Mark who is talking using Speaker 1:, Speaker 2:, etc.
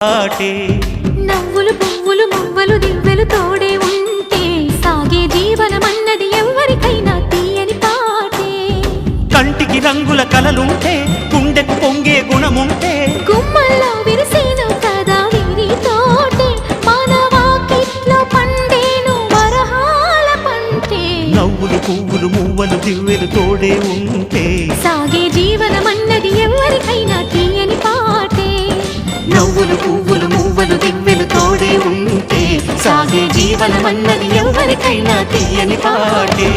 Speaker 1: పాటే
Speaker 2: నవ్వులు పువ్వులు మువ్వలు దివ్వెలు తోడే ఉంటే సాగే జీవనమన్నది ఎవరికైనా తీయని పాటే.
Speaker 1: కంటికి రంగుల కలలుంటే గుండెకు పొంగే గుణముంటే
Speaker 2: గుమ్మల్లో విరిసేను కదా వీరి తోటే మానవాకిట్లో పండేను వరహాల పంటే.
Speaker 1: నవ్వులు పువ్వులు మువ్వలు దివ్వెలు తోడే ఉంటే
Speaker 2: సాగే జీవనమన్నది ఎవరికైనా తీయని పాటే.
Speaker 1: నవ్వులు పువ్వులు మువ్వలు దివ్వెలు తోడే ఉంటే సాగే జీవనమన్నది ఎవరికైనా తీయని పాటే.